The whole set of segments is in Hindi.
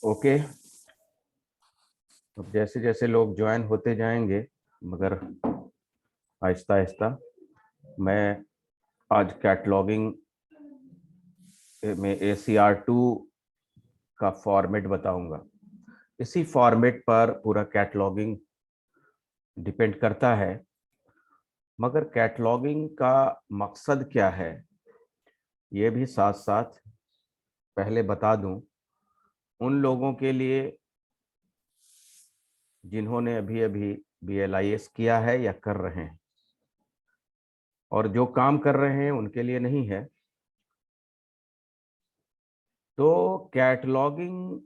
ओके, अब जैसे जैसे लोग ज्वाइन होते जाएंगे, मगर आहिस्ता आहिस्ता, मैं आज कैटलॉगिंग में ACR2 का फॉर्मेट बताऊंगा। इसी फॉर्मेट पर पूरा कैटलॉगिंग डिपेंड करता है। मगर कैटलॉगिंग का मकसद क्या है, ये भी साथ साथ पहले बता दूं उन लोगों के लिए जिन्होंने अभी अभी BLIS किया है या कर रहे हैं, और जो काम कर रहे हैं उनके लिए नहीं है। तो कैटलॉगिंग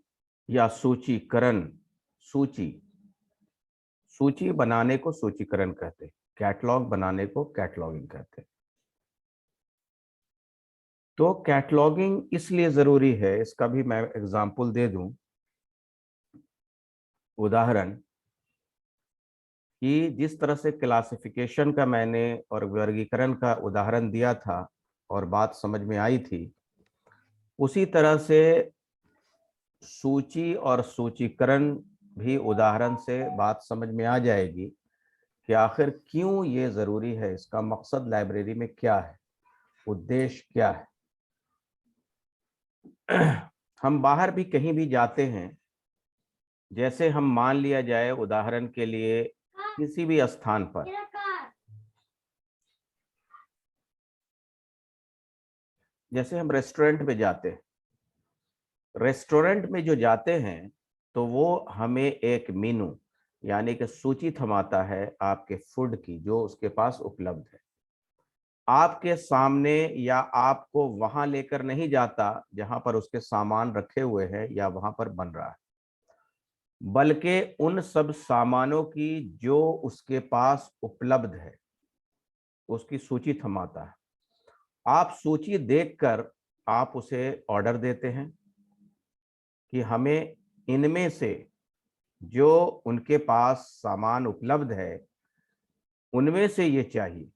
या सूचीकरण, सूची सूची बनाने को सूचीकरण कहते हैं, कैटलॉग बनाने को कैटलॉगिंग कहते हैं। तो कैटलॉगिंग इसलिए जरूरी है, इसका भी मैं एग्जांपल दे दूं, उदाहरण, कि जिस तरह से क्लासिफिकेशन का मैंने और वर्गीकरण का उदाहरण दिया था और बात समझ में आई थी, उसी तरह से सूची और सूचीकरण भी उदाहरण से बात समझ में आ जाएगी कि आखिर क्यों ये जरूरी है, इसका मकसद लाइब्रेरी में क्या है, उद्देश्य क्या है। हम बाहर भी कहीं भी जाते हैं, जैसे हम मान लिया जाए उदाहरण के लिए किसी भी स्थान पर, जैसे हम रेस्टोरेंट में जाते हैं, रेस्टोरेंट में जो जाते हैं तो वो हमें एक मेनू यानी कि सूची थमाता है आपके फूड की, जो उसके पास उपलब्ध है आपके सामने, या आपको वहां लेकर नहीं जाता जहां पर उसके सामान रखे हुए हैं या वहां पर बन रहा है, बल्कि उन सब सामानों की जो उसके पास उपलब्ध है उसकी सूची थमाता है। आप सूची देखकर आप उसे ऑर्डर देते हैं कि हमें इनमें से जो उनके पास सामान उपलब्ध है उनमें से ये चाहिए।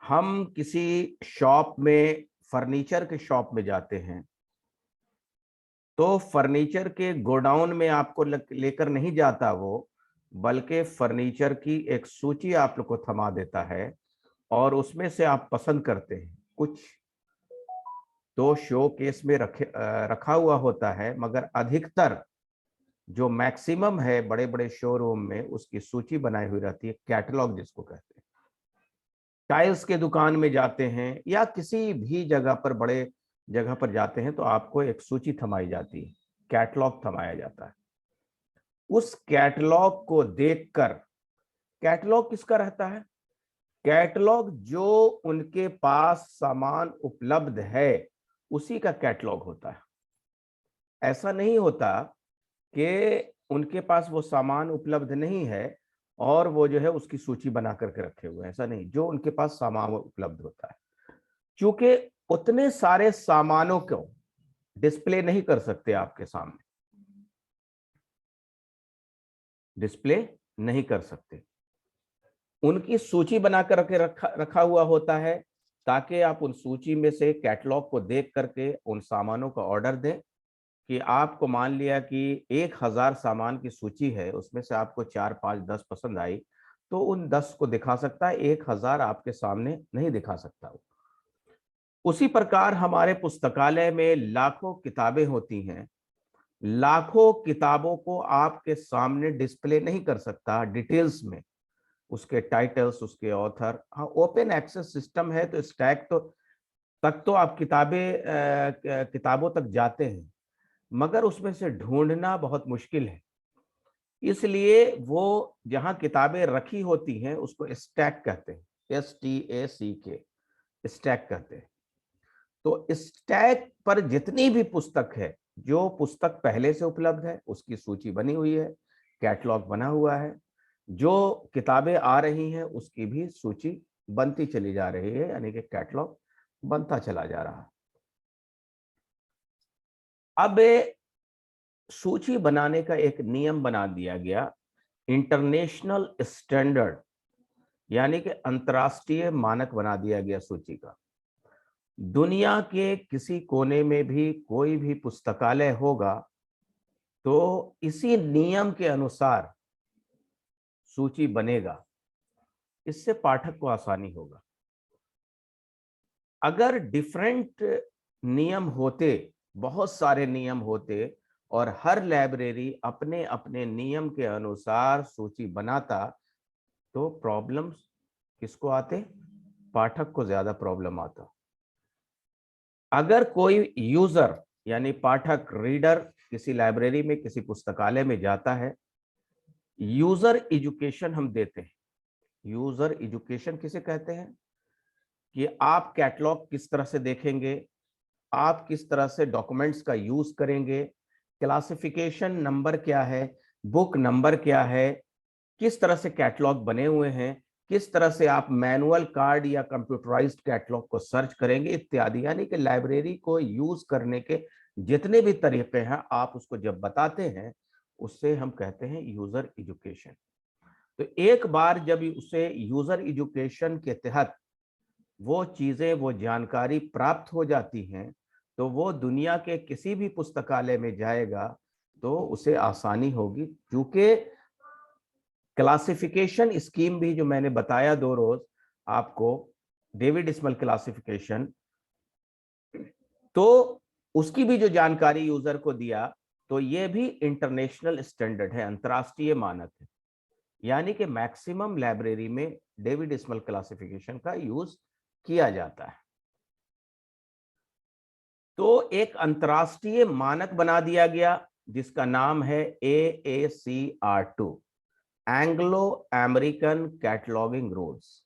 हम किसी शॉप में, फर्नीचर के शॉप में जाते हैं, तो फर्नीचर के गोडाउन में आपको लेकर नहीं जाता वो, बल्कि फर्नीचर की एक सूची आप लोग को थमा देता है और उसमें से आप पसंद करते हैं। कुछ तो शो केस में रखा हुआ होता है, मगर अधिकतर जो मैक्सिमम है बड़े बड़े शोरूम में उसकी सूची बनाई हुई रहती है, कैटलॉग जिसको कहते हैं। टाइल्स के दुकान में जाते हैं या किसी भी जगह पर, बड़े जगह पर जाते हैं, तो आपको एक सूची थमाई जाती है, कैटलॉग थमाया जाता है। उस कैटलॉग को देखकर, कैटलॉग किसका रहता है? कैटलॉग जो उनके पास सामान उपलब्ध है उसी का कैटलॉग होता है। ऐसा नहीं होता कि उनके पास वो सामान उपलब्ध नहीं है और वो जो है उसकी सूची बना करके रखे हुए हैं, ऐसा नहीं। जो उनके पास सामान उपलब्ध होता है, क्योंकि उतने सारे सामानों को डिस्प्ले नहीं कर सकते आपके सामने, डिस्प्ले नहीं कर सकते, उनकी सूची बनाकर रखा हुआ होता है, ताकि आप उन सूची में से कैटलॉग को देख करके उन सामानों का ऑर्डर दें। कि आपको मान लिया कि 1000 सामान की सूची है, उसमें से आपको 4, 5, 10 पसंद आई, तो उन 10 को दिखा सकता है, 1000 आपके सामने नहीं दिखा सकता। उसी प्रकार हमारे पुस्तकालय में लाखों किताबें होती हैं, लाखों किताबों को आपके सामने डिस्प्ले नहीं कर सकता डिटेल्स में, उसके टाइटल्स, उसके ऑथर। हाँ, ओपन एक्सेस सिस्टम है तो स्टैक तो तक तो आप किताबों तक जाते हैं, मगर उसमें से ढूंढना बहुत मुश्किल है। इसलिए वो जहां किताबें रखी होती हैं उसको स्टैक कहते हैं, STACK। स्टैक कहते हैं। तो स्टैक पर जितनी भी पुस्तक है, जो पुस्तक पहले से उपलब्ध है उसकी सूची बनी हुई है, कैटलॉग बना हुआ है, जो किताबें आ रही हैं उसकी भी सूची बनती चली जा रही है, यानी कि कैटलॉग बनता चला जा रहा है। अब सूची बनाने का एक नियम बना दिया गया, इंटरनेशनल स्टैंडर्ड, यानी कि अंतर्राष्ट्रीय मानक बना दिया गया सूची का। दुनिया के किसी कोने में भी कोई भी पुस्तकालय होगा तो इसी नियम के अनुसार सूची बनेगा, इससे पाठक को आसानी होगा। अगर डिफरेंट नियम होते, बहुत सारे नियम होते और हर लाइब्रेरी अपने अपने नियम के अनुसार सूची बनाता, तो प्रॉब्लम्स किसको आते? पाठक को ज्यादा प्रॉब्लम आता। अगर कोई यूजर यानी पाठक, रीडर किसी लाइब्रेरी में, किसी पुस्तकालय में जाता है, यूजर एजुकेशन हम देते हैं। यूजर एजुकेशन किसे कहते हैं? कि आप कैटलॉग किस तरह से देखेंगे, आप किस तरह से डॉक्यूमेंट्स का यूज करेंगे, क्लासिफिकेशन नंबर क्या है, बुक नंबर क्या है, किस तरह से कैटलॉग बने हुए हैं, किस तरह से आप मैनुअल कार्ड या कंप्यूटराइज्ड कैटलॉग को सर्च करेंगे इत्यादि। यानी कि लाइब्रेरी को यूज करने के जितने भी तरीके हैं आप उसको जब बताते हैं, उससे हम कहते हैं यूजर एजुकेशन। तो एक बार जब उसे यूजर एजुकेशन के तहत वो चीजें, वो जानकारी प्राप्त हो जाती हैं, तो वो दुनिया के किसी भी पुस्तकालय में जाएगा तो उसे आसानी होगी। क्योंकि क्लासिफिकेशन स्कीम भी जो मैंने बताया 2 रोज आपको, डेविड डिसमल क्लासिफिकेशन, तो उसकी भी जो जानकारी यूजर को दिया, तो ये भी इंटरनेशनल स्टैंडर्ड है, अंतरराष्ट्रीय मानक है। यानी कि मैक्सिमम लाइब्रेरी में डेविड डिसमल क्लासिफिकेशन का यूज किया जाता है। तो एक अंतरराष्ट्रीय मानक बना दिया गया जिसका नाम है AACR2, Anglo American cataloguing rules.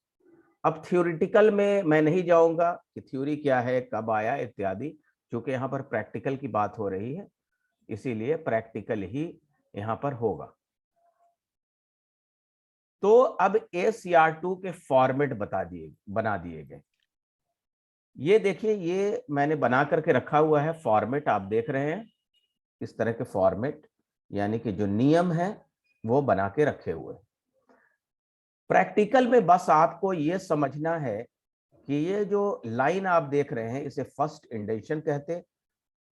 अब थ्योरेटिकल में मैं नहीं जाऊंगा कि थ्योरी क्या है, कब आया इत्यादि, क्योंकि यहाँ पर प्रैक्टिकल की बात हो रही है, इसीलिए प्रैक्टिकल ही यहाँ पर होगा। तो अब ACR2 के फॉर्मेट बना दिए गए। ये देखिए, ये मैंने बना करके रखा हुआ है फॉर्मेट, आप देख रहे हैं इस तरह के फॉर्मेट, यानी कि जो नियम है वो बना के रखे हुए। प्रैक्टिकल में बस आपको ये समझना है कि ये जो लाइन आप देख रहे हैं इसे फर्स्ट इंडेंशन कहते,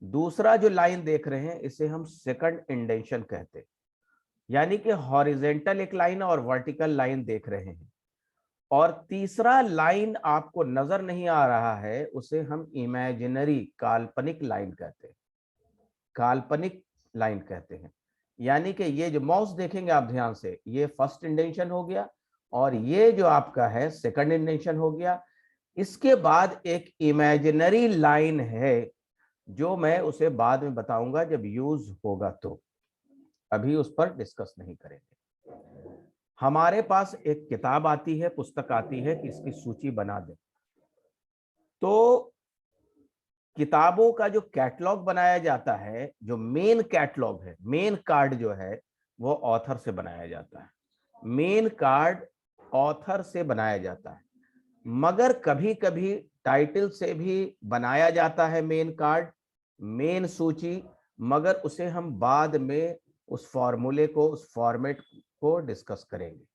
दूसरा जो लाइन देख रहे हैं इसे हम सेकंड इंडेंशन कहते। यानी कि हॉरिजेंटल एक लाइन और वर्टिकल लाइन देख रहे हैं, और तीसरा लाइन आपको नजर नहीं आ रहा है उसे हम इमेजिनरी, काल्पनिक लाइन कहते हैं। काल्पनिक लाइन कहते हैं। यानी कि ये जो माउस देखेंगे आप ध्यान से, ये फर्स्ट इंडेंशन हो गया और ये जो आपका है सेकंड इंडेंशन हो गया। इसके बाद एक इमेजिनरी लाइन है जो मैं उसे बाद में बताऊंगा जब यूज होगा, तो अभी उस पर डिस्कस नहीं करेंगे। हमारे पास एक किताब आती है, पुस्तक आती है कि इसकी सूची बना दे, तो किताबों का जो कैटलॉग बनाया जाता है, जो मेन कैटलॉग है, मेन कार्ड जो है, वो ऑथर से बनाया जाता है। मेन कार्ड ऑथर से बनाया जाता है, मगर कभी कभी टाइटल से भी बनाया जाता है मेन कार्ड, मेन सूची, मगर उसे हम बाद में उस फॉर्मूले को, उस फॉर्मेट को डिस्कस करेंगे।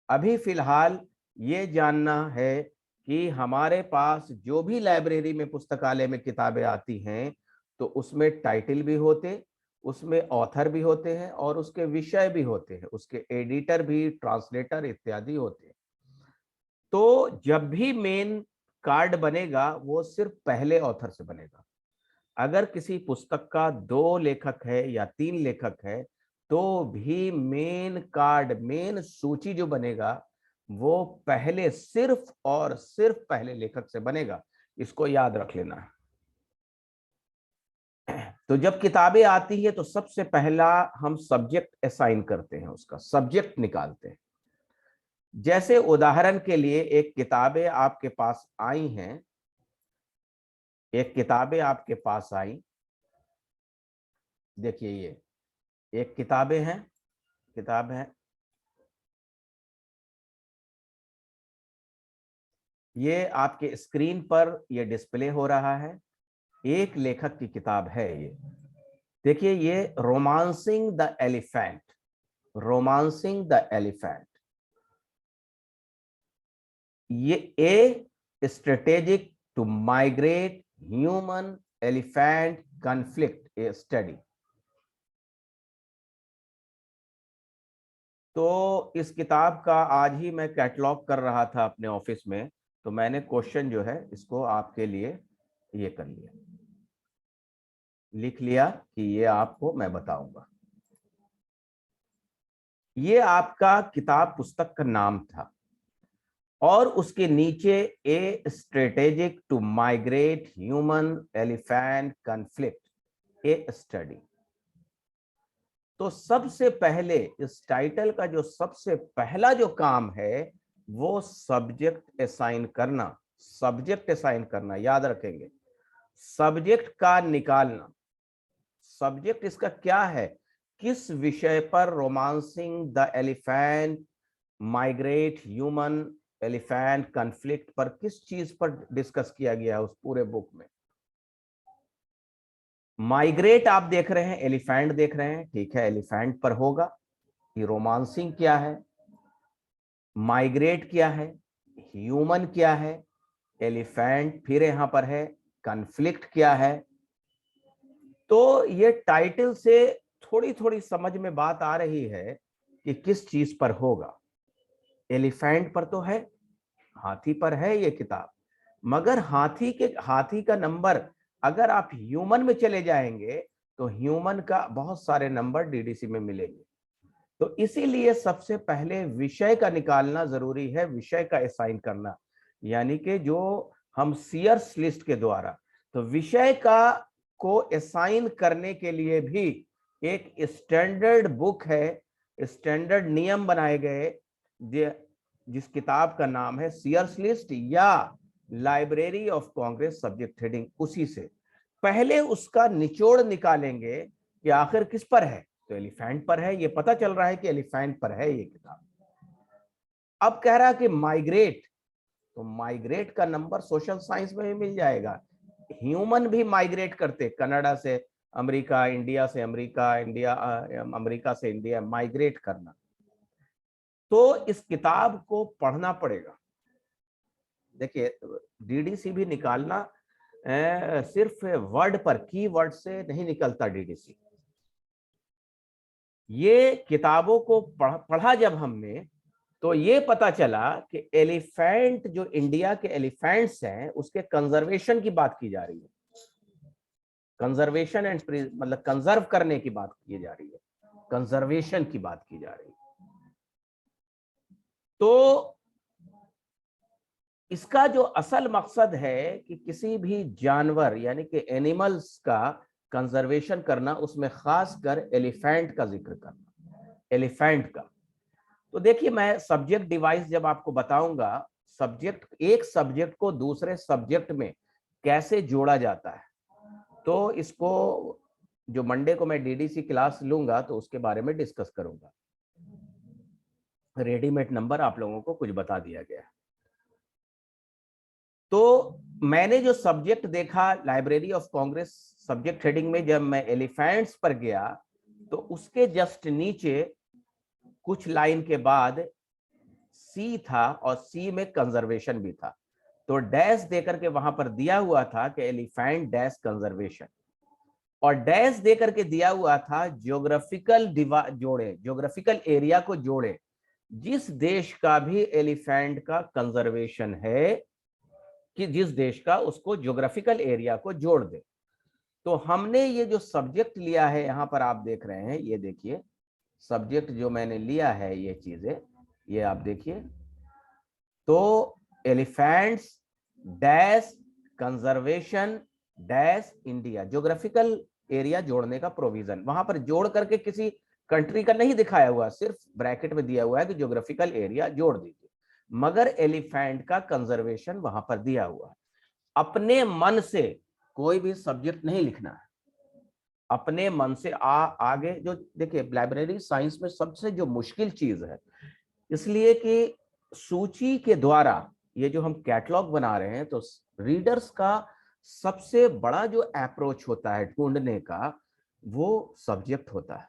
अभी फिलहाल ये जानना है कि हमारे पास जो भी लाइब्रेरी में, पुस्तकालय में किताबें आती हैं, तो उसमें टाइटल भी होते, उसमें ऑथर भी होते हैं और उसके विषय भी होते हैं, उसके एडिटर भी, ट्रांसलेटर इत्यादि होते हैं। तो जब भी मेन कार्ड बनेगा वो सिर्फ पहले ऑथर से बनेगा। अगर किसी पुस्तक का 2 लेखक है या 3 लेखक है, तो भी मेन कार्ड, मेन सूची जो बनेगा वो पहले, सिर्फ और सिर्फ पहले लेखक से बनेगा। इसको याद रख लेना है। तो जब किताबें आती है तो सबसे पहला हम सब्जेक्ट असाइन करते हैं, उसका सब्जेक्ट निकालते हैं। जैसे उदाहरण के लिए एक किताबें आपके पास आई हैं, एक किताबें आपके पास आई, देखिए ये एक किताबें हैं, किताब है, ये आपके स्क्रीन पर ये डिस्प्ले हो रहा है, एक लेखक की किताब है ये। देखिए ये romancing the elephant, romancing the elephant, ये a strategic to migrate human elephant conflict a study. तो इस किताब का आज ही मैं कैटलॉग कर रहा था अपने ऑफिस में, तो मैंने क्वेश्चन जो है इसको आपके लिए ये कर लिया, लिख लिया कि ये आपको मैं बताऊंगा। ये आपका किताब पुस्तक का नाम था और उसके नीचे a strategic to migrate human elephant conflict a study. तो सबसे पहले इस टाइटल का जो सबसे पहला जो काम है वो सब्जेक्ट असाइन करना, सब्जेक्ट असाइन करना, याद रखेंगे, सब्जेक्ट का निकालना। सब्जेक्ट इसका क्या है, किस विषय पर romancing the elephant migrate human elephant conflict पर किस चीज पर डिस्कस किया गया है उस पूरे बुक में। माइग्रेट आप देख रहे हैं, एलिफेंट देख रहे हैं, ठीक है, एलिफेंट पर होगा। ये रोमांसिंग क्या है, माइग्रेट क्या है, ह्यूमन क्या है, एलिफेंट फिर यहां पर है, कॉन्फ्लिक्ट क्या है। तो ये टाइटल से थोड़ी थोड़ी समझ में बात आ रही है कि किस चीज पर होगा। एलिफेंट पर तो है, हाथी पर है ये किताब, मगर हाथी का नंबर अगर आप ह्यूमन में चले जाएंगे तो ह्यूमन का बहुत सारे नंबर डीडीसी में मिलेंगे। तो इसीलिए सबसे पहले विषय का निकालना जरूरी है, विषय का असाइन करना, यानी कि जो हम सीयर्स लिस्ट के द्वारा, तो विषय का को असाइन करने के लिए भी एक स्टैंडर्ड बुक है, स्टैंडर्ड नियम बनाए गए, जिस किताब का नाम है सीयर्स लिस्ट या library of Congress subject heading. उसी से पहले उसका निचोड़ निकालेंगे कि आखिर किस पर है, तो एलिफेंट पर है, ये पता चल रहा है कि एलिफेंट पर है ये किताब। अब कह रहा है कि माइग्रेट, तो माइग्रेट का नंबर सोशल साइंस में भी मिल जाएगा। ह्यूमन भी माइग्रेट करते, कनाडा से अमेरिका, इंडिया से अमेरिका, इंडिया अमेरिका से इंडिया, माइग्रेट करना। तो इस किताब को पढ़ना पड़ेगा। देखिए डीडीसी भी निकालना सिर्फ वर्ड पर, की वर्ड से नहीं निकलता डीडीसी। ये किताबों को पढ़ा जब हमने, तो ये पता चला कि एलिफेंट, जो इंडिया के एलिफेंट्स हैं उसके कंजर्वेशन की बात की जा रही है, कंजर्वेशन एंड मतलब कंजर्व करने की बात की जा रही है, कंजर्वेशन की बात की जा रही है। तो इसका जो असल मकसद है कि किसी भी जानवर यानी कि एनिमल्स का कंजर्वेशन करना, उसमें खासकर एलिफेंट का जिक्र करना, एलिफेंट का। तो देखिए मैं सब्जेक्ट डिवाइस जब आपको बताऊंगा, सब्जेक्ट, एक सब्जेक्ट को दूसरे सब्जेक्ट में कैसे जोड़ा जाता है, तो इसको जो मंडे को मैं डीडीसी क्लास लूंगा तो उसके बारे में डिस्कस करूंगा। रेडीमेड नंबर आप लोगों को कुछ बता दिया गया है। तो मैंने जो सब्जेक्ट देखा library of Congress subject heading में, जब मैं एलिफेंट्स पर गया तो उसके जस्ट नीचे कुछ लाइन के बाद सी था और सी में कंजर्वेशन भी था। तो डैश देकर के वहां पर दिया हुआ था कि एलिफेंट डैश कंजर्वेशन, और डैश देकर के दिया हुआ था ज्योग्राफिकल जोड़े, ज्योग्राफिकल एरिया को जोड़े, जिस देश का भी एलिफेंट का कंजर्वेशन है, कि जिस देश का, उसको ज्योग्राफिकल एरिया को जोड़ दे। तो हमने ये जो सब्जेक्ट लिया है यहां पर आप देख रहे हैं, ये देखिए सब्जेक्ट जो मैंने लिया है, ये चीजें ये आप देखिए, तो elephants dash conservation dash India, geographical area जोड़ने का प्रोविजन, वहां पर जोड़ करके किसी कंट्री का नहीं दिखाया हुआ, सिर्फ ब्रैकेट में दिया हुआ है कि ज्योग्राफिकल एरिया जोड़ दीजिए। मगर एलिफेंट का कंजर्वेशन वहां पर दिया हुआ है। अपने मन से कोई भी सब्जेक्ट नहीं लिखना है, अपने मन से आगे जो देखिए लाइब्रेरी साइंस में सबसे जो मुश्किल चीज है, इसलिए कि सूची के द्वारा ये जो हम कैटलॉग बना रहे हैं, तो रीडर्स का सबसे बड़ा जो अप्रोच होता है ढूंढने का, वो सब्जेक्ट होता है।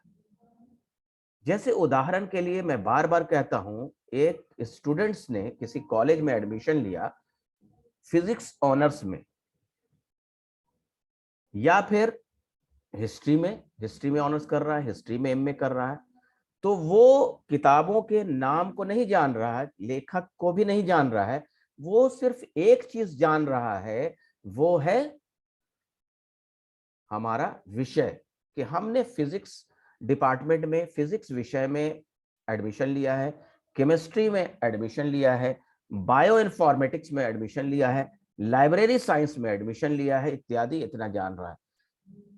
जैसे उदाहरण के लिए मैं बार बार कहता हूं, एक स्टूडेंट्स ने किसी कॉलेज में एडमिशन लिया फिजिक्स ऑनर्स में, या फिर हिस्ट्री में ऑनर्स कर रहा है, हिस्ट्री में एमए कर रहा है, तो वो किताबों के नाम को नहीं जान रहा है, लेखक को भी नहीं जान रहा है, वो सिर्फ एक चीज जान रहा है, वो है हमारा विषय, कि हमने फिजिक्स डिपार्टमेंट में फिजिक्स विषय में एडमिशन लिया है, केमिस्ट्री में एडमिशन लिया है, बायो इन्फॉर्मेटिक्स में एडमिशन लिया है, लाइब्रेरी साइंस में एडमिशन लिया है, इत्यादि इतना जान रहा है।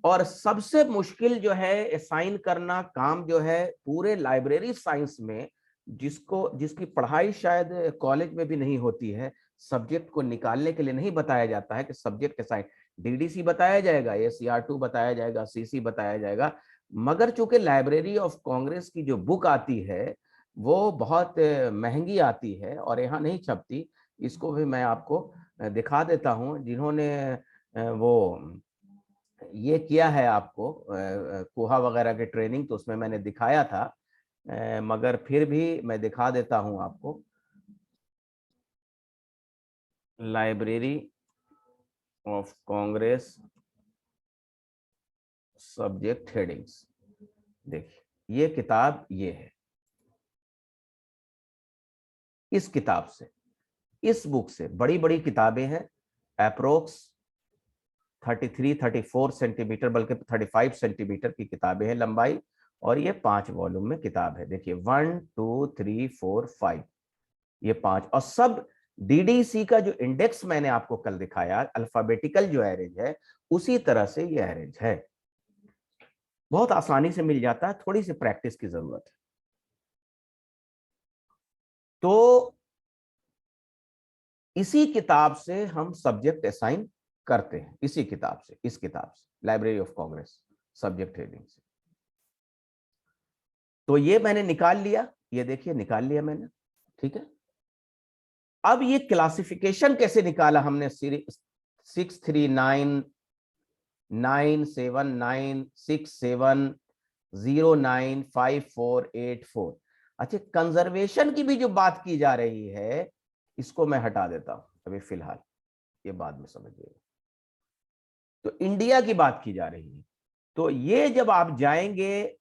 और सबसे मुश्किल जो है असाइन करना काम जो है पूरे लाइब्रेरी साइंस में, जिसकी पढ़ाई शायद कॉलेज में भी नहीं होती है, सब्जेक्ट को निकालने के लिए नहीं बताया जाता है कि सब्जेक्ट असाइन, डीडीसी बताया जाएगा, एसीआर2 बताया जाएगा, सीसी बताया जाएगा, मगर चूंकि लाइब्रेरी ऑफ कांग्रेस की जो बुक आती है वो बहुत महंगी आती है और यहाँ नहीं छपती। इसको भी मैं आपको दिखा देता हूँ, जिन्होंने वो ये किया है आपको कोहा वगैरह के ट्रेनिंग, तो उसमें मैंने दिखाया था, मगर फिर भी मैं दिखा देता हूं आपको। Library of Congress subject headings, देखिए ये किताब ये है। इस किताब से, इस बुक से बड़ी बड़ी किताबें हैं, अप्रोक्स 33-34 सेंटीमीटर, बल्कि 35 सेंटीमीटर की किताबें हैं लंबाई, और ये 5 वॉल्यूम में किताब है। देखिए 1 2 3 4 5, ये 5, और सब डीडीसी का जो इंडेक्स मैंने आपको कल दिखाया, अल्फाबेटिकल जो अरेंज है, उसी तरह से ये अरेंज है। बहुत आसानी से मिल जाता है, थोड़ी सी प्रैक्टिस की जरूरत है। तो इसी किताब से हम सब्जेक्ट असाइन करते हैं, इसी किताब से, इस किताब से, library of Congress subject heading से। तो ये मैंने निकाल लिया, ये देखिए निकाल लिया मैंने, ठीक है। अब ये क्लासिफिकेशन कैसे निकाला हमने, 639 979 67 09 5484। अच्छा, कंजर्वेशन की भी जो बात की जा रही है, इसको मैं हटा देता हूं अभी फिलहाल, ये बाद में समझिएगा। तो इंडिया की बात की जा रही है, तो ये जब आप जाएंगे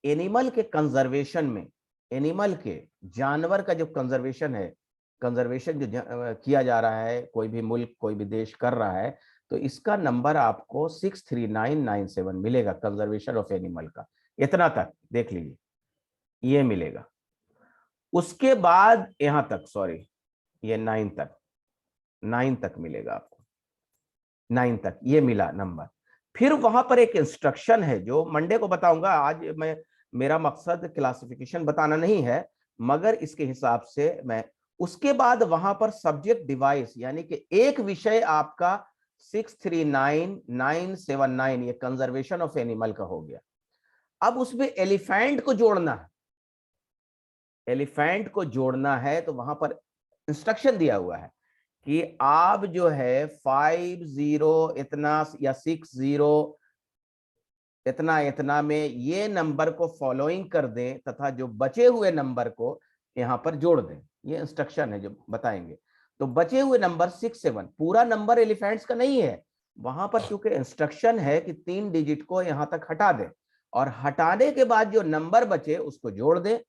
एनिमल के कंजर्वेशन में, एनिमल के, जानवर का जो कंजर्वेशन है, कंजर्वेशन जो किया जा रहा है, कोई भी मुल्क कोई भी देश कर रहा है, तो इसका नंबर आपको 63997 मिलेगा, कंजर्वेशन ऑफ एनिमल का, इतना तक देख लीजिए, ये मिलेगा। उसके बाद यहां तक, सॉरी, ये 9 तक मिलेगा आपको, 9 तक ये मिला नंबर। फिर वहां पर एक इंस्ट्रक्शन है जो मंडे को बताऊंगा, आज मैं, मेरा मकसद क्लासिफिकेशन बताना नहीं है, मगर इसके हिसाब से मैं, उसके बाद वहां पर सब्जेक्ट डिवाइस, यानी कि एक विषय आपका 639,979, ये कंजर्वेशन ऑफ एनिमल का हो गया। अब उसमें एलिफेंट को जोड़ना है, एलिफेंट को जोड़ना है, तो वहां पर इंस्ट्रक्शन दिया हुआ है कि आप जो है 50 इतना या 60 इतना इतना में ये नंबर को फॉलोइंग कर दें, तथा जो बचे हुए नंबर को यहां पर जोड़ दें। ये इंस्ट्रक्शन है जो बताएंगे। तो बचे हुए नंबर 67, पूरा नंबर एलिफेंट्स का नहीं है, वहां पर चूंकि इंस्ट्रक्शन है कि 3 डिजिट को यहां तक हटा दें, और हटाने के बाद जो नंबर बचे उसको जोड़ दें।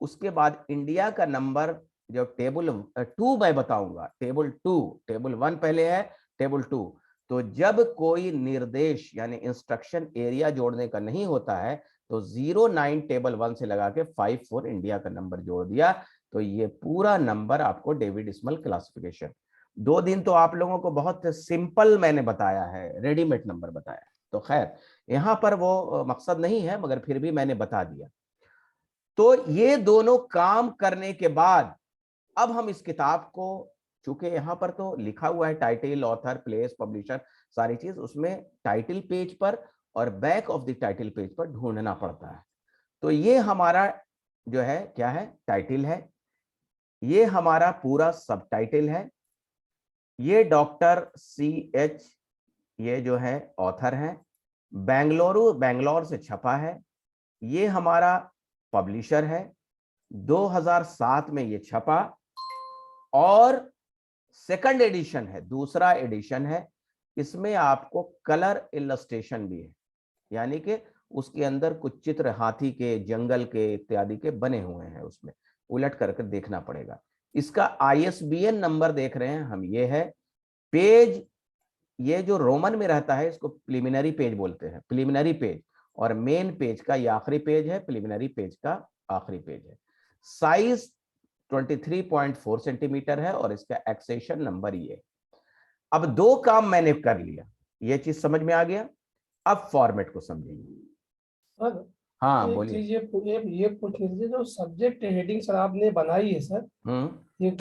उसके बाद इंडिया का नंबर, जो टेबल 2 मैं बताऊंगा, टेबल 2, टेबल 1 पहले है, टेबल 2, तो जब कोई निर्देश यानी इंस्ट्रक्शन एरिया जोड़ने का नहीं होता है, तो 09 टेबल 1 से लगा के 54 इंडिया का नंबर जोड़ दिया, तो ये पूरा नंबर आपको डेविड स्मल क्लासिफिकेशन। 2 दिन तो आप लोगों को बहुत सिंपल मैंने बताया है, रेडीमेड नंबर बताया, तो खैर यहां पर वो मकसद नहीं है, मगर फिर भी मैंने बता दिया। तो ये दोनों काम करने के बाद अब हम इस किताब को, चूंकि यहाँ पर तो लिखा हुआ है टाइटल, ऑथर, प्लेस, पब्लिशर, सारी चीज, उसमें टाइटल पेज पर और back of the title page पर ढूंढना पड़ता है। तो ये हमारा जो है क्या है, टाइटल है, ये हमारा पूरा सब टाइटल है, ये डॉक्टर CH, ये जो है ऑथर है, बेंगलुरु, बेंगलोर से छपा है, ये हमारा पब्लिशर है, 2007 में ये छपा, और सेकंड एडिशन है, दूसरा एडिशन है, इसमें आपको कलर इलस्ट्रेशन भी है, यानी कि उसके अंदर कुछ चित्र हाथी के, जंगल के इत्यादि के बने हुए हैं, उसमें उलट करके देखना पड़ेगा। इसका ISBN नंबर देख रहे हैं हम, ये है पेज, ये जो रोमन में रहता है इसको प्रिलिमिनरी पेज बोलते हैं, प्रिलिमिनरी पेज, और मेन पेज का ये आखिरी पेज है, प्रिलिमिनरी पेज का आखिरी पेज है। साइज 23.4 सेंटीमीटर है और इसका एक्सेशन नंबर ये। अब दो काम मैंने कर लिया, ये चीज समझ में आ गया। अब फॉर्मेट को समझेंगे। सर हाँ एक बोलिए। चीज ये पूछ लीजिए, जो सब्जेक्ट हेडिंग सर आपने बनाई है सर, ये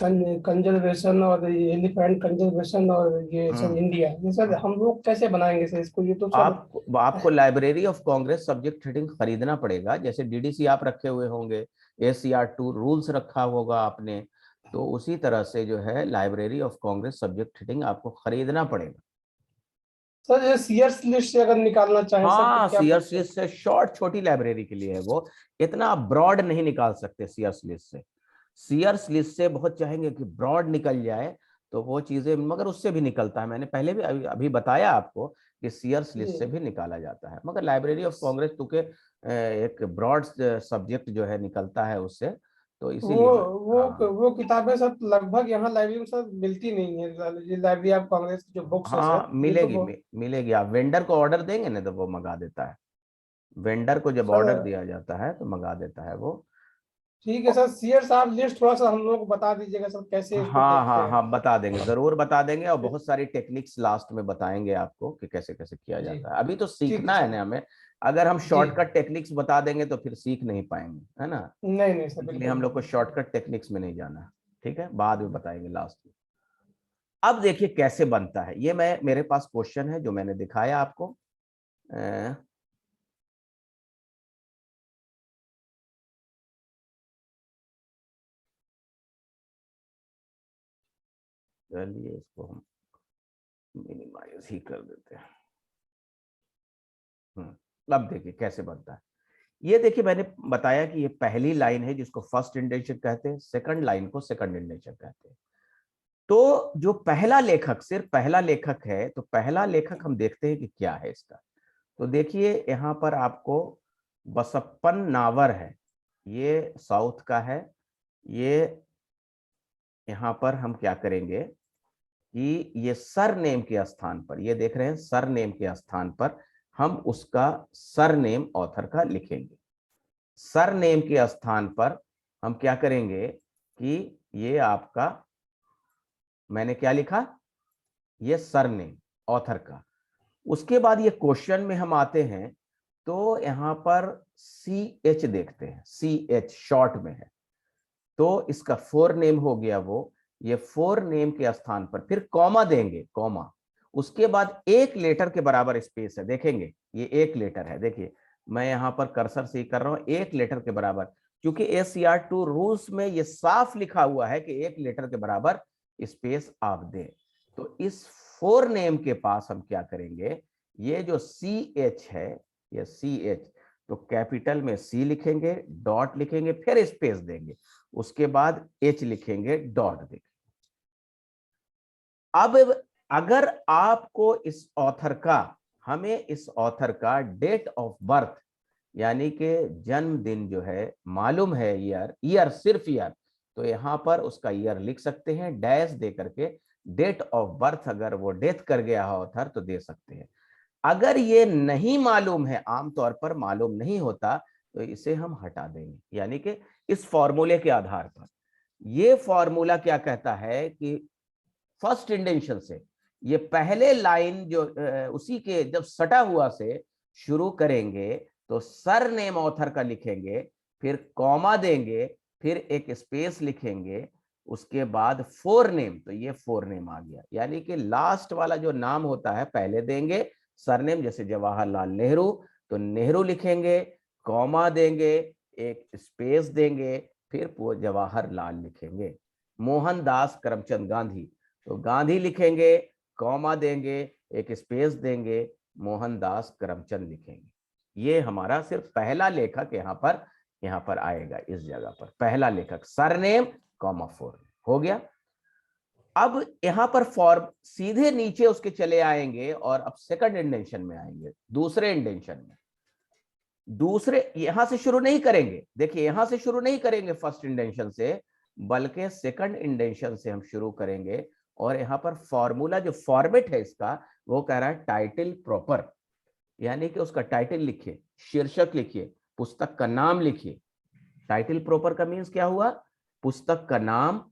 कंजर्वेशन और एलिफेंट कंजर्वेशन और ये सर इंडिया, ये सर हम लोग कैसे बनाएंगे सर इसको? ये तो सर आपको library of Congress subject heading खरीदना पड़ेगा, जैसे DDC आप रखे हुए होंगे, ACR2 रूल्स रखा होगा आपने, तो उसी तरह से जो है library of Congress subject heading आपको खरीदना पड़ेगा। सर ये सीयर्स लिस्ट से अगर निकालना चाहे सर तो हाँ, क्या सीयर्स लिस्ट से शॉर्ट, छोटी लाइब्रेरी के लिए है वो, इतना ब्रॉड नहीं निकाल सकते सीयर्स लिस्ट से। सीयर्स लिस्ट से बहुत चाहेंगे कि ब्रॉड निकल जाए तो वो चीजें, मगर उससे भी निकलता है, मैंने पहले भी अभी बताया आपको कि सीयर्स लिस्ट से भी निकाला जाता है, मगर लाइब्रेरी ऑफ कांग्रेस क्योंकि एक ब्रॉड सब्जेक्ट जो है निकलता है उससे, तो इसीलिए हाँ। वो किताबें सर लगभग यहाँ लाइब्रेरी में सर मिलती नहीं है। ये लाइब्रेरी ऑफ कांग्रेस की जो बुक्स है सर, हाँ ये तो मिलेगी, मिलेगी, आप वेंडर को ऑर्डर देंगे ना तो वो मंगा देता है, वेंडर को जब सर ऑर्डर दिया जाता है तो मंगा देता है वो। ठीक है सर, सीयर साहब लिस्ट थोड़ा सा हम लोग को बता दीजिएगा सर, कैसे इसको हाँ देखते हाँ हैं। हाँ, बता देंगे, जरूर बता देंगे, और बहुत सारी टेक्निक्स लास्ट में बताएंगे आपको कि कैसे कैसे किया जी जाता है। अभी तो ठीक है सीखना है सर। ना हमें, अगर हम जी शॉर्टकट टेक्निक्स बता देंगे तो फिर सीख नहीं पाएंगे, है ना। नहीं नहीं सर, इसलिए बिल्कुल हम लोग को नहीं। शॉर्टकट टेक्निक्स में नहीं जाना है, ठीक है, बाद में बताएंगे लास्ट में। अब देखिए कैसे बनता है, ये मैं, मेरे पास क्वेश्चन है जो मैंने दिखाया आपको। चलिए इसको हम मिनिमाइज ही कर देते हैं। अब देखिए कैसे बनता है। ये देखिए मैंने बताया कि ये पहली लाइन है जिसको फर्स्ट इंडेंशन कहते हैं, सेकंड लाइन को सेकंड इंडेंशन कहते हैं। तो जो पहला लेखक, सिर्फ पहला लेखक है, तो पहला लेखक हम देखते हैं कि क्या है इसका। तो देखिए यहाँ पर आपको बसप्पन नावर है, ये साउथ का है। ये यहाँ पर हम क्या करेंगे कि ये सर नेम के स्थान पर, ये देख रहे हैं सर नेम के स्थान पर हम उसका सर नेम ऑथर का लिखेंगे। सर नेम के स्थान पर हम क्या करेंगे कि ये आपका, मैंने क्या लिखा, ये सर नेम ऑथर का। उसके बाद ये क्वेश्चन में हम आते हैं तो यहां पर CH देखते हैं, CH शॉर्ट में है, तो इसका फोर नेम हो गया वो। ये फोर नेम के स्थान पर फिर कॉमा देंगे, कॉमा, उसके बाद एक लेटर के बराबर स्पेस है, देखेंगे ये एक लेटर है, देखिए मैं यहां पर कर्सर से कर रहा हूं, एक लेटर के बराबर, क्योंकि ACR2 रूल्स में ये साफ लिखा हुआ है कि एक लेटर के बराबर स्पेस आप दें। तो इस फोर नेम के पास हम क्या करेंगे, ये जो CH है, ये CH, तो कैपिटल में C लिखेंगे, डॉट लिखेंगे, फिर स्पेस देंगे, उसके बाद H लिखेंगे, डॉट देंगे। अब अगर आपको इस ऑथर का, हमें इस ऑथर का डेट ऑफ बर्थ यानी कि जन्मदिन जो है मालूम है, ईयर सिर्फ ईयर, तो यहां पर उसका ईयर लिख सकते हैं डैश दे करके। डेट ऑफ बर्थ अगर वो डेथ कर गया है ऑथर तो दे सकते हैं। अगर ये नहीं मालूम है, आमतौर पर मालूम नहीं होता, तो इसे हम हटा देंगे, यानी कि इस फॉर्मूले के आधार पर। ये फॉर्मूला क्या कहता है कि फर्स्ट इंडेंशन से ये पहले लाइन जो उसी के जब सटा हुआ से शुरू करेंगे तो सर नेम ऑथर का लिखेंगे, फिर कॉमा देंगे, फिर एक स्पेस लिखेंगे, उसके बाद फोरनेम, तो ये फोरनेम आ गया। यानी कि लास्ट वाला जो नाम होता है पहले देंगे, सरनेम जैसे जवाहरलाल नेहरू तो नेहरू लिखेंगे, कॉमा देंगे, एक स्पेस देंगे, फिर जवाहरलाल लिखेंगे। मोहनदास करमचंद गांधी तो गांधी लिखेंगे, कॉमा देंगे, एक स्पेस देंगे, मोहनदास करमचंद लिखेंगे। ये हमारा सिर्फ पहला लेखक यहाँ पर आएगा, इस जगह पर पहला लेखक, सरनेम कॉमा फोर हो गया। अब यहां पर फॉर्म सीधे नीचे उसके चले आएंगे और अब सेकंड इंडेंशन में आएंगे, दूसरे इंडेंशन में। दूसरे यहां से शुरू नहीं करेंगे, देखिए यहां से शुरू नहीं करेंगे फर्स्ट इंडेंशन से, बल्कि सेकंड इंडेंशन से हम शुरू करेंगे। और यहां पर फॉर्मूला जो फॉर्मेट है इसका वो कह रहा है टाइटल प्रॉपर, यानी कि उसका टाइटल लिखिए, शीर्षक लिखिए, पुस्तक का नाम लिखिए। टाइटल प्रॉपर का मीन्स क्या हुआ, पुस्तक का नाम।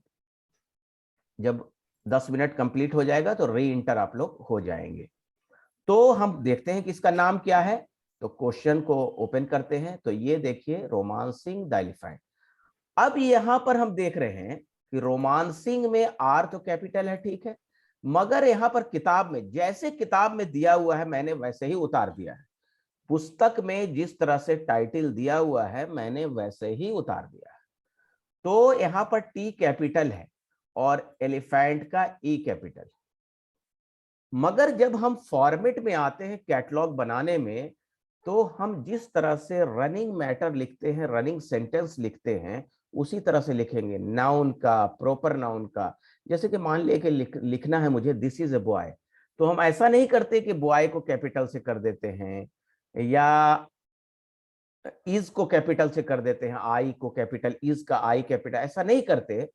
जब 10 मिनट कंप्लीट हो जाएगा तो री इंटर आप लोग हो जाएंगे। तो हम देखते हैं कि इसका नाम क्या है, तो क्वेश्चन को ओपन करते हैं। तो ये देखिए, रोमांसिंग द एलिफेंट। अब यहां पर हम देख रहे हैं कि रोमांसिंग में आर तो कैपिटल है, ठीक है, मगर यहां पर किताब में, जैसे किताब में दिया हुआ है मैंने वैसे ही उतार दिया है। पुस्तक में जिस तरह से टाइटल दिया हुआ है मैंने वैसे ही उतार दिया है। तो यहां पर टी कैपिटल है और एलिफेंट का ई कैपिटल। मगर जब हम फॉर्मेट में आते हैं कैटलॉग बनाने में, तो हम जिस तरह से रनिंग मैटर लिखते हैं, रनिंग सेंटेंस लिखते हैं, उसी तरह से लिखेंगे। नाउन का, प्रॉपर नाउन का, जैसे कि मान लिया कि लिखना है मुझे दिस इज ए बॉय, तो हम ऐसा नहीं करते कि बॉय को कैपिटल से कर देते हैं या इज को कैपिटल से कर देते हैं, आई को कैपिटल, इज का आई कैपिटल, ऐसा नहीं करते।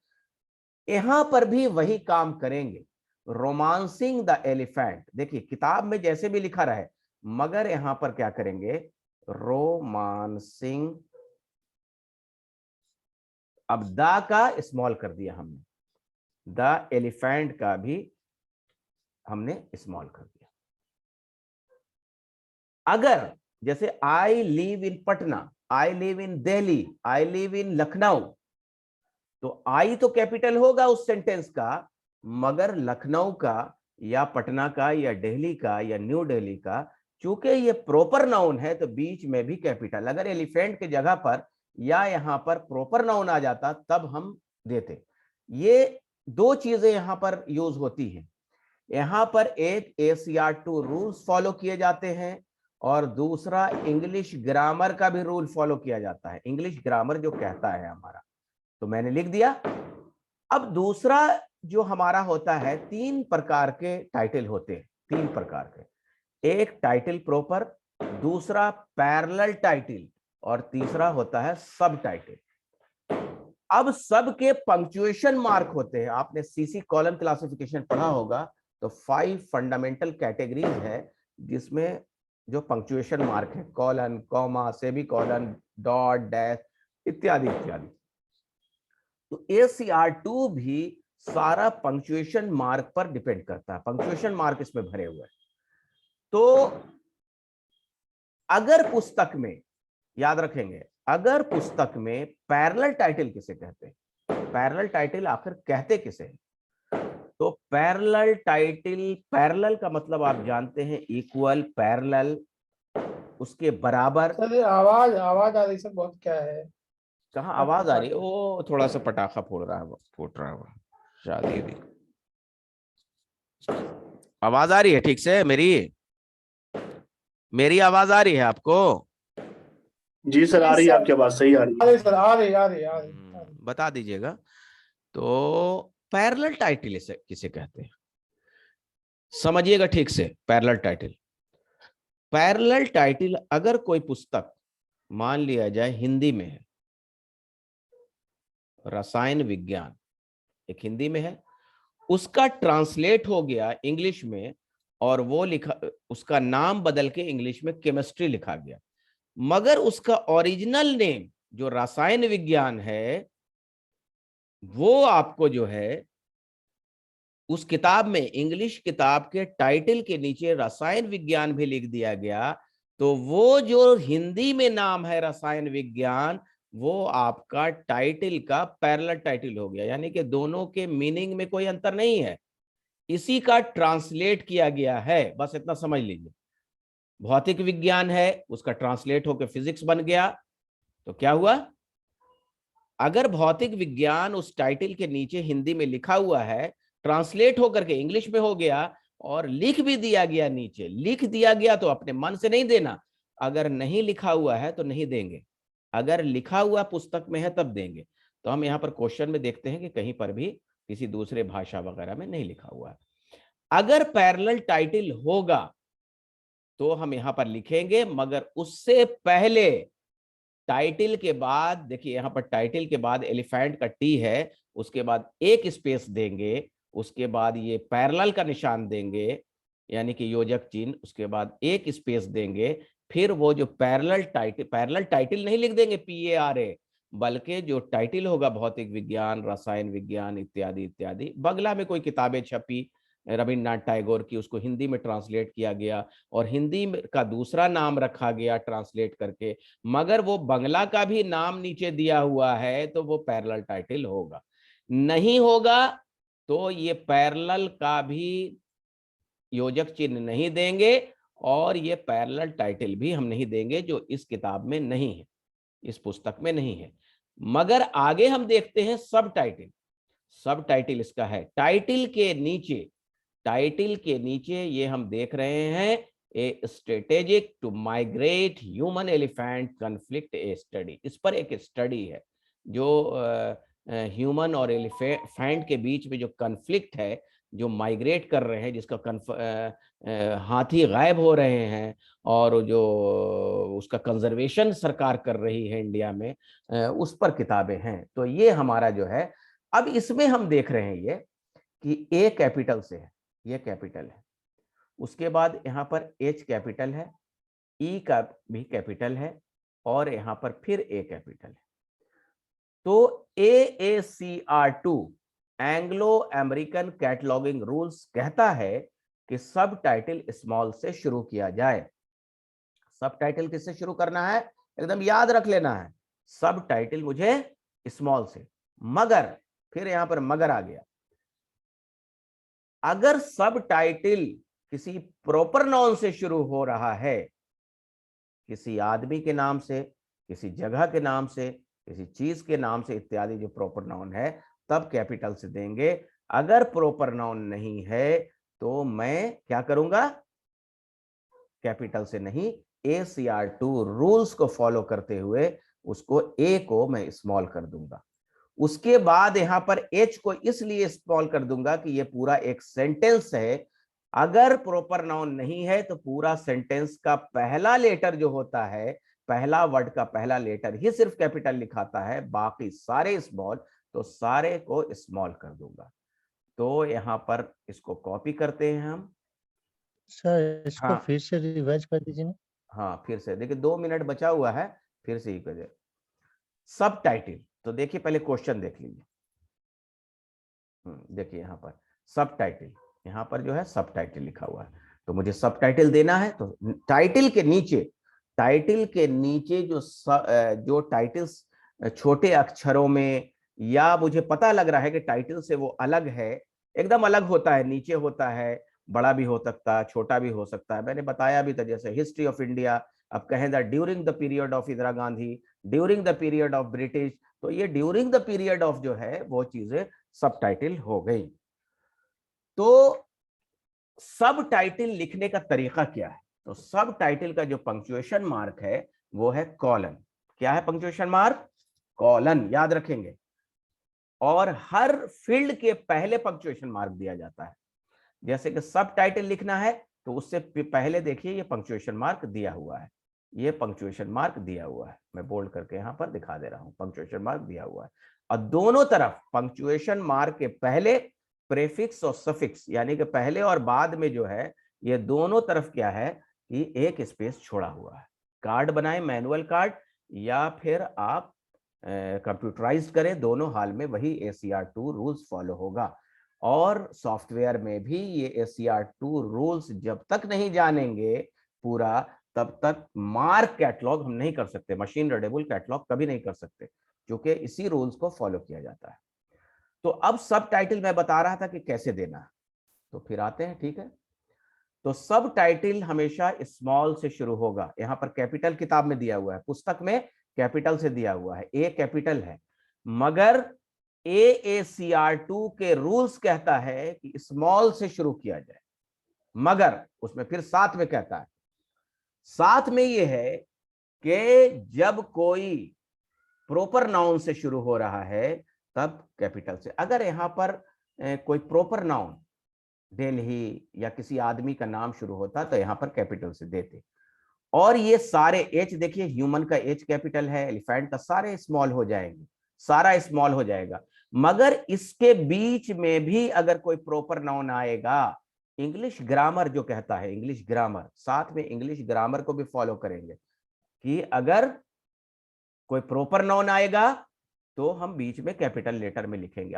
यहां पर भी वही काम करेंगे। रोमांसिंग द एलिफेंट, देखिए किताब में जैसे भी लिखा रहे, मगर यहां पर क्या करेंगे, रोमांसिंग, अब द का स्मॉल कर दिया हमने, द एलिफेंट का भी हमने स्मॉल कर दिया। अगर जैसे I live in Patna, I live in Delhi, I live in Lucknow, तो आई तो कैपिटल होगा उस सेंटेंस का, मगर लखनऊ का या पटना का या दिल्ली का या न्यू दिल्ली का, चूंकि ये प्रॉपर नाउन है तो बीच में भी कैपिटल। अगर एलिफेंट की जगह पर या यहां पर प्रॉपर नाउन आ जाता तब हम देते। ये दो चीजें यहां पर यूज होती हैं। यहां पर एक ACR2 रूल्स फॉलो किए जाते हैं और दूसरा इंग्लिश ग्रामर का भी रूल फॉलो किया जाता है। इंग्लिश ग्रामर जो कहता है हमारा, तो मैंने लिख दिया। अब दूसरा जो हमारा होता है, 3 प्रकार के टाइटल होते हैं, 3 प्रकार के। एक टाइटल प्रॉपर, दूसरा पैरेलल टाइटल और तीसरा होता है सब टाइटल। अब सब के पंक्चुएशन मार्क होते हैं। आपने सीसी कॉलम क्लासिफिकेशन पढ़ा होगा, तो 5 फंडामेंटल कैटेगरीज है जिसमें जो पंक्चुएशन मार्क है, colon, comma, semicolon, dot, dash इत्यादि इत्यादि। तो ACR2 भी सारा पंक्चुएशन मार्क पर डिपेंड करता है, पंक्चुएशन मार्क इसमें भरे हुए हैं। तो अगर पुस्तक में, याद रखेंगे, अगर पुस्तक में पैरेलल टाइटल किसे कहते हैं, पैरेलल टाइटल आखिर कहते किसे हैं, तो पैरेलल टाइटल, पैरेलल का मतलब आप जानते हैं इक्वल, पैरेलल, उसके बराबर। सर ये आवाज आवाज आ रही सर, बहुत क्या है, कहाँ आवाज आ रही है? वो थोड़ा सा पटाखा फोड़ रहा है, वो फूट रहा है, वो शादी दी। आवाज आ रही है ठीक से? मेरी आवाज आ रही है आपको? जी सर, आ रही है आपकी आवाज, सही आ रही है। सर आ रही। बता दीजिएगा। तो पैरेलल टाइटल इसे किसे कहते हैं, समझिएगा ठीक से। पैरेलल टाइटल, पैरेलल टाइटल, अगर कोई पुस्तक मान लिया जाए हिंदी में है, रसायन विज्ञान एक हिंदी में है, उसका ट्रांसलेट हो गया इंग्लिश में और वो लिखा, उसका नाम बदल के इंग्लिश में केमिस्ट्री लिखा गया, मगर उसका ओरिजिनल नेम जो रसायन विज्ञान है, वो आपको जो है उस किताब में, इंग्लिश किताब के टाइटल के नीचे रसायन विज्ञान भी लिख दिया गया, तो वो जो हिंदी में नाम है रसायन विज्ञान, वो आपका टाइटल का पैरेलल टाइटल हो गया, यानी कि दोनों के मीनिंग में कोई अंतर नहीं है, इसी का ट्रांसलेट किया गया है, बस इतना समझ लीजिए। भौतिक विज्ञान है, उसका ट्रांसलेट होकर फिजिक्स बन गया, तो क्या हुआ, अगर भौतिक विज्ञान उस टाइटल के नीचे हिंदी में लिखा हुआ है, ट्रांसलेट होकर के इंग्लिश में हो गया और लिख भी दिया गया, नीचे लिख दिया गया, तो अपने मन से नहीं देना, अगर नहीं लिखा हुआ है तो नहीं देंगे, अगर लिखा हुआ पुस्तक में है तब देंगे। तो हम यहाँ पर क्वेश्चन में देखते हैं कि कहीं पर भी किसी दूसरे भाषा वगैरह में नहीं लिखा हुआ है। अगर पैरेलल टाइटल होगा तो हम यहां पर लिखेंगे, मगर उससे पहले टाइटल के बाद, देखिए यहां पर टाइटल के बाद एलिफेंट का टी है, उसके बाद एक स्पेस देंगे, उसके बाद ये पैरेलल का निशान देंगे यानी कि योजक चिन्ह, उसके बाद एक स्पेस देंगे, फिर वो जो पैरेलल टाइटल नहीं लिख देंगे PARA, बल्कि जो टाइटल होगा भौतिक विज्ञान, रसायन विज्ञान इत्यादि इत्यादि, बंगला में कोई किताबें छपी रविन्द्रनाथ टैगोर की, उसको हिंदी में ट्रांसलेट किया गया और हिंदी का दूसरा नाम रखा गया ट्रांसलेट करके, मगर वो बंगला का भी नाम नीचे दिया हुआ है, तो वो पैरेलल टाइटल होगा। नहीं होगा तो ये पैरेलल का भी योजक चिन्ह नहीं देंगे और ये पैरेलल टाइटल भी हम नहीं देंगे, जो इस किताब में नहीं है, इस पुस्तक में नहीं है। मगर आगे हम देखते हैं सब टाइटल। सब टाइटल इसका है, टाइटल के नीचे ये हम देख रहे हैं, a strategic to migrate human elephant conflict a study. इस पर एक स्टडी है जो ह्यूमन और एलिफेंट के बीच में जो कॉन्फ्लिक्ट है, जो माइग्रेट कर रहे हैं, जिसका हाथी गायब हो रहे हैं और जो उसका कंजर्वेशन सरकार कर रही है इंडिया में, उस पर किताबें हैं। तो ये हमारा जो है, अब इसमें हम देख रहे हैं ये कि ए कैपिटल से है, ये कैपिटल है, उसके बाद यहाँ पर H कैपिटल है, E का भी कैपिटल है और यहाँ पर फिर A कैपिटल है। तो AACR2 Anglo American cataloguing rules कहता है कि सब टाइटल स्मॉल से शुरू किया जाए। सब टाइटल किससे शुरू करना है, एकदम याद रख लेना है, सब टाइटल मुझे स्मॉल से। मगर, फिर यहां पर मगर आ गया, अगर सब टाइटल किसी प्रॉपर नाउन से शुरू हो रहा है, किसी आदमी के नाम से, किसी जगह के नाम से, किसी चीज के नाम से इत्यादि, जो प्रॉपर नाउन है, तब कैपिटल से देंगे। अगर प्रॉपर नाउन नहीं है तो मैं क्या करूंगा, कैपिटल से नहीं, ACR2 रूल्स को फॉलो करते हुए उसको A को मैं स्मॉल कर दूंगा। उसके बाद यहां पर H को इसलिए स्मॉल कर दूंगा कि ये पूरा एक सेंटेंस है, अगर प्रॉपर नाउन नहीं है तो पूरा सेंटेंस का पहला लेटर जो होता है, पहला वर्ड का पहला लेटर ही सिर्फ कैपिटल लिखाता है, बाकी सारे स्मॉल, तो सारे को स्मॉल कर दूंगा। तो यहां पर इसको कॉपी करते हैं हम। सर इसको हाँ, फिर से रिवाइज कर दीजिए ना। हाँ फिर से देखिए, 2 मिनट बचा हुआ है, फिर से ही कर। सब टाइटल, तो देखिए पहले क्वेश्चन देख लीजिए। देखिए यहाँ पर सब टाइटल, यहाँ पर जो है सब टाइटल लिखा हुआ है, तो मुझे सब टाइटल देना है। तो टाइटल के नीचे जो टाइटल्स छोटे अक्षरों में, या मुझे पता लग रहा है कि टाइटल से वो अलग है, एकदम अलग होता है, नीचे होता है, बड़ा भी हो सकता है, छोटा भी हो सकता है, मैंने बताया भी था, जैसे हिस्ट्री ऑफ इंडिया, अब कहें during the period of Indira Gandhi, during the period of British, तो ये ड्यूरिंग द पीरियड ऑफ जो है वो चीजें सब टाइटल हो गई। तो सब टाइटल लिखने का तरीका क्या है, तो सब टाइटल का जो पंक्चुएशन मार्क है वो है कॉलन। क्या है पंक्चुएशन मार्क, कॉलन, याद रखेंगे। और हर फील्ड के पहले पंक्चुएशन मार्क दिया जाता है, जैसे कि सब टाइटल लिखना है तो उससे पहले देखिए ये पंक्चुएशन मार्क दिया हुआ है, ये पंक्चुएशन मार्क दिया हुआ है, मैं बोल्ड करके यहां पर दिखा दे रहा हूं, पंक्चुएशन मार्क दिया हुआ है। और दोनों तरफ पंक्चुएशन मार्क के पहले प्रेफिक्स और सफिक्स, यानी कि पहले और बाद में जो है, ये दोनों तरफ क्या है कि एक स्पेस छोड़ा हुआ है। कार्ड बनाए, मैनुअल कार्ड, या फिर आप कंप्यूटराइज करें, दोनों हाल में वही ACR2 रूल्स फॉलो होगा। और सॉफ्टवेयर में भी ये ACR2 रूल्स जब तक नहीं जानेंगे पूरा, तब तक मार्क कैटलॉग हम नहीं कर सकते, मशीन रीडेबल कैटलॉग कभी नहीं कर सकते, क्योंकि इसी रूल्स को फॉलो किया जाता है। तो अब सब टाइटल मैं बता रहा था कि कैसे देना है, तो फिर आते हैं, ठीक है। तो सब टाइटल हमेशा स्मॉल से शुरू होगा। यहां पर कैपिटल किताब में दिया हुआ है, पुस्तक में कैपिटल से दिया हुआ है, ए कैपिटल है, मगर AACR2 के रूल्स कहता है कि स्मॉल से शुरू किया जाए, मगर उसमें फिर साथ में कहता है, साथ में यह है कि जब कोई प्रॉपर नाउन से शुरू हो रहा है तब कैपिटल से। अगर यहां पर कोई प्रॉपर नाउन दिल्ली या किसी आदमी का नाम शुरू होता तो यहां पर कैपिटल से देते। और ये सारे एच देखिए, ह्यूमन का एच कैपिटल है, एलिफेंट का सारे स्मॉल हो जाएंगे, सारा स्मॉल हो जाएगा। मगर इसके बीच में भी अगर कोई प्रॉपर नाउन आएगा, इंग्लिश ग्रामर जो कहता है, इंग्लिश ग्रामर, साथ में इंग्लिश ग्रामर को भी फॉलो करेंगे कि अगर कोई प्रॉपर नाउन आएगा तो हम बीच में कैपिटल लेटर में लिखेंगे।